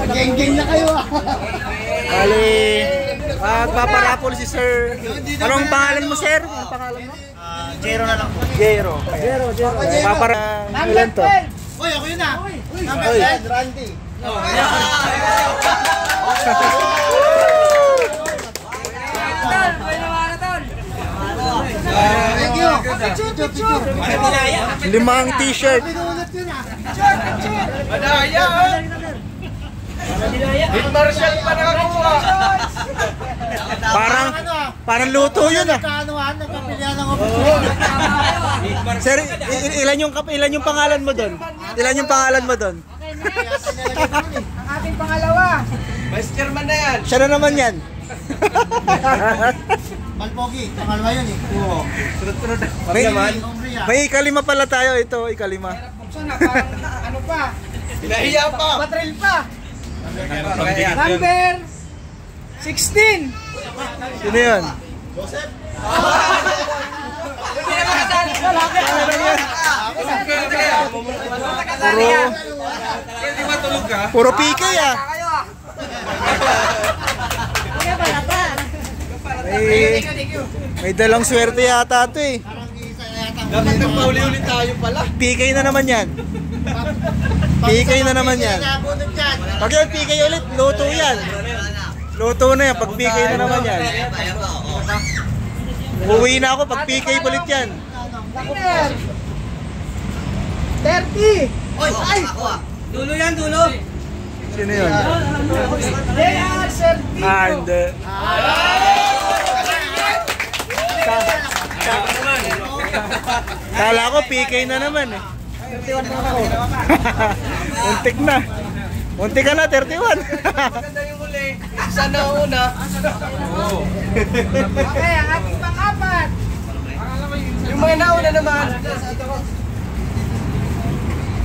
Geng-geng na kayo ah. Bali, magpaparapol si Sir. Anong pangalan mo, Sir? Anong pangalan mo? Jero na lang po. Jero. Papara. Ilan to? Uy, ako yun ah. Number 10, Randy. Thank you. Picture. 5 t-shirt. Madaya. Marshall pa nakakuha. Parang luto yun ah. Kaanuhan, nagpapilihan ng opisyon. Sir, ilan yung pangalan mo doon? Ilan yung pangalan mo doon? Ang ating pangalawa. Vice Chairman na yan. Siya na naman yan. Malpogi, pangalawa yun eh. Oo. Sunod-sunod. May ikalima pala tayo. Ito, ikalima. Ano pa? Pinahiya pa. Patril pa. Number 16. Sino yun? Joseph. Puro PK ah. May dalang swerte yata ito eh. Dapat nagpauli-ulit tayo pala. PK na naman yan. PK na naman yan. Pag yun PK ulit, luto yan. Luto na yan, pag PK na naman yan. Uwi na ako pag PK ulit yan. 30. Ay! Dulo yan, dulo! Sino yun? Hindi. Kala ko PK na naman eh. Muntik na. Muntik ka na, 31. Maganda yung huli. Sana una. Okay, ang ating pang-apat. Yung mga nauna naman.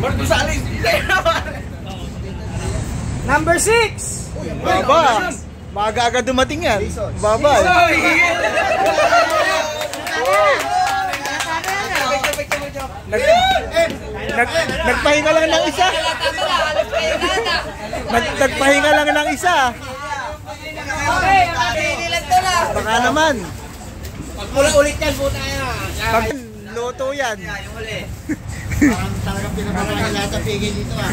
Marto sa alis. Number 6. Baba. Maaga-aga dumating yan. Baba eh. Nagpahinga lang ng isa. Nagpahinga lang ng isa. Baka naman. Ulit yan po tayo. Pag loto yan. Parang talagang pinapakain lahat ng pigil dito ah.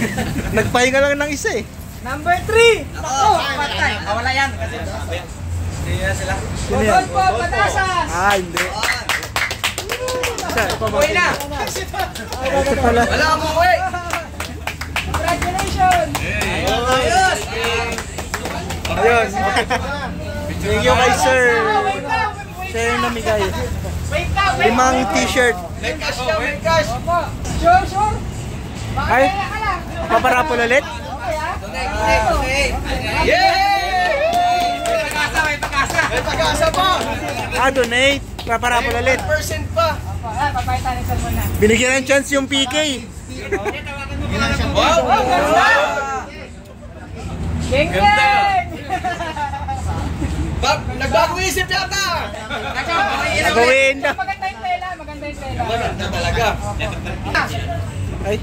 Nagpahinga lang ng isa eh. Number 3. Ako, patay. Wala yan. Hindi na sila. Botol po, patasas. Hindi. Uwi na. Ito pala. Wala mo, uwi. Congratulations. Ayos. Ayun. Thank you kay Sir. Siya yung namigay. 5 t-shirt. May cash ka, may cash. Sure. Ay, paparapol ulit? Yay! May pag-asa pa. Donate. Paparapol ulit. 1% pa. Binigyan ng chance yung PK. Wow! Geng-geng! Nagbago isip yata. Nagawin na. Maganda yung tela, maganda yung tela. Maganda talaga. Ay.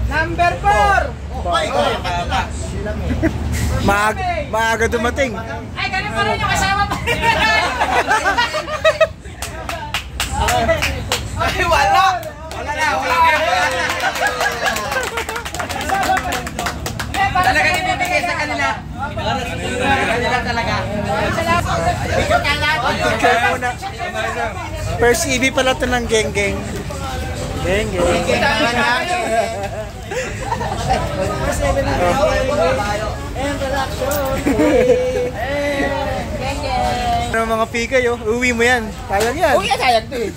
Number 4! Maaga dumating. Ay, ganun pa rin yung kasama pa. Ay, wala. Wala na. Talaga ibibigay sa kanila. Kanila talaga. Picture muna. First EV pala ito ng geng-geng. Geng-geng. Ano mga PK, uwi mo yan. Sayang yan. Sayang to eh.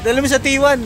Dala mo sa T1.